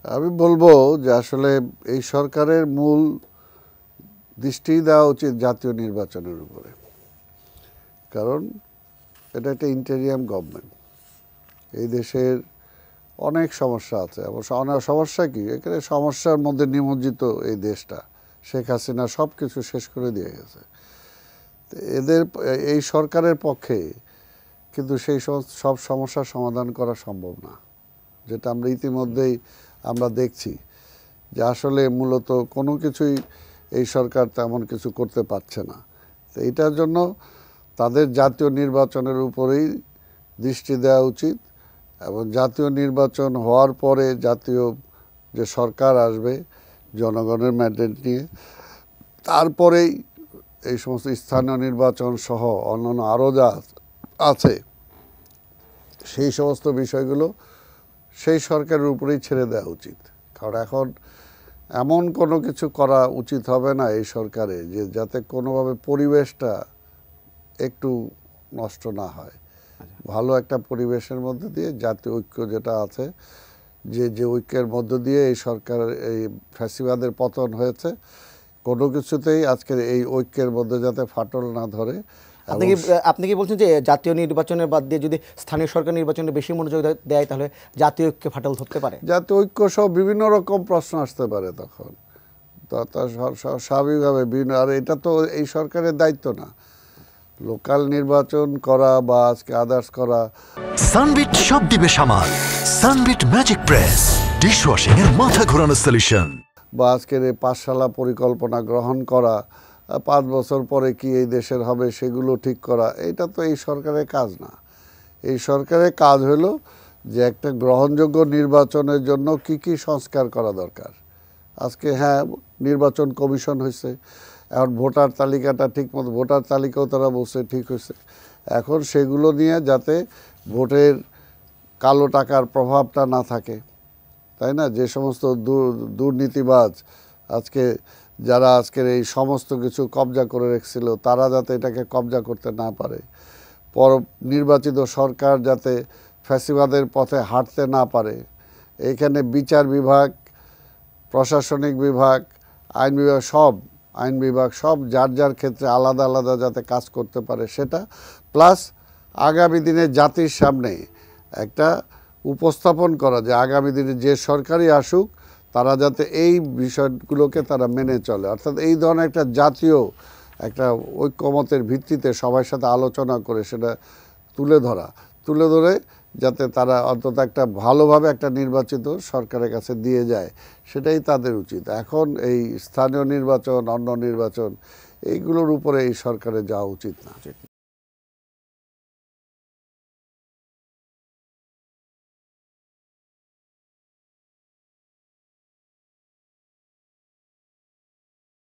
আমি বলবো যে আসলে এই সরকারের মূল দৃষ্টি দেওয়া উচিত জাতীয় নির্বাচনের উপরে, কারণ এটা একটা ইন্টেরিয়াম গভর্নমেন্ট। এই দেশের অনেক সমস্যা আছে, অবশ্য অনেক সমস্যা কি, এখানে সমস্যার মধ্যে নিমজ্জিত এই দেশটা। শেখ হাসিনা সব কিছু শেষ করে দিয়ে গেছে। এদের এই সরকারের পক্ষে কিন্তু সেই সব সমস্যার সমাধান করা সম্ভব না, যেটা আমরা ইতিমধ্যেই আমরা দেখছি যে আসলে মূলত কোনো কিছুই এই সরকার তেমন কিছু করতে পারছে না। তো এইটার জন্য তাদের জাতীয় নির্বাচনের উপরেই দৃষ্টি দেওয়া উচিত, এবং জাতীয় নির্বাচন হওয়ার পরে জাতীয় যে সরকার আসবে জনগণের ম্যান্ডেট নিয়ে, তারপরেই এই সমস্ত স্থানীয় নির্বাচন সহ অন্যান্য আরও যা আছে সেই সমস্ত বিষয়গুলো সেই সরকারের উপরেই ছেড়ে দেওয়া উচিত। কারণ এখন এমন কোনো কিছু করা উচিত হবে না এই সরকারে যে যাতে কোনোভাবে পরিবেশটা একটু নষ্ট না হয়। ভালো একটা পরিবেশের মধ্যে দিয়ে জাতীয় ঐক্য যেটা আছে, যে ঐক্যের মধ্য দিয়ে এই সরকারের এই ফ্যাসিবাদের পতন হয়েছে, কোনো কিছুতেই আজকের এই ঐক্যের মধ্যে যাতে ফাটল না ধরে। আপনি কি বলছেন যে জাতীয় নির্বাচনের বাদ দিয়ে যদি স্থানীয় সরকার নির্বাচনে বেশি মনোযোগ দেয় তাহলে জাতীয় ঐক্যে ফাটল ধরতে পারে? জাতীয় ঐক্য সহ বিভিন্ন রকম প্রশ্ন আসতে পারে তখন, স্বাভাবিকভাবে বিভিন্ন। আর এটা তো এই সরকারের দায়িত্ব না লোকাল নির্বাচন করা বা আজকে আদার্স করা। সানবিট সব দিবে সামাল। সানবিট ম্যাজিক প্রেস ডিশওয়াশিং এর মাথা ঘোরানো সলিউশন। বা আজকের এই পাঠশালা পরিকল্পনা গ্রহণ করা, 5 বছর পরে কি এই দেশের হবে সেগুলো ঠিক করা, এটা তো এই সরকারের কাজ না। এই সরকারের কাজ হলো যে একটা গ্রহণযোগ্য নির্বাচনের জন্য কি কি সংস্কার করা দরকার। আজকে হ্যাঁ, নির্বাচন কমিশন হয়েছে, এখন ভোটার তালিকাটা ঠিকমতো, ভোটার তালিকাও তারা বলছে ঠিক হয়েছে। এখন সেগুলো নিয়ে যাতে ভোটের কালো টাকার প্রভাবটা না থাকে, তাই না? যে সমস্ত দুর্নীতিবাজ আজকে যারা আজকের এই সমস্ত কিছু কবজা করে রেখেছিল, তারা যাতে এটাকে কবজা করতে না পারে। নির্বাচিত সরকার যাতে ফ্যাসিবাদের পথে হাঁটতে না পারে। এইখানে বিচার বিভাগ, প্রশাসনিক বিভাগ, আইন বিভাগ সব যার যার ক্ষেত্রে আলাদা আলাদা যাতে কাজ করতে পারে সেটা, প্লাস আগামী দিনে জাতির সামনে একটা উপস্থাপন করা যে আগামী দিনে যে সরকারই আসুক তারা যাতে এই বিষয়গুলোকে তারা মেনে চলে। অর্থাৎ এই ধরনের একটা জাতীয় একটা ঐক্যমতের ভিত্তিতে সবার সাথে আলোচনা করে সেটা তুলে ধরে যাতে তারা অন্তত একটা ভালোভাবে একটা নির্বাচিত সরকারের কাছে দিয়ে যায়, সেটাই তাদের উচিত। এখন এই স্থানীয় নির্বাচন, অন্য নির্বাচন, এইগুলোর উপরে এই সরকারের যাওয়া উচিত না।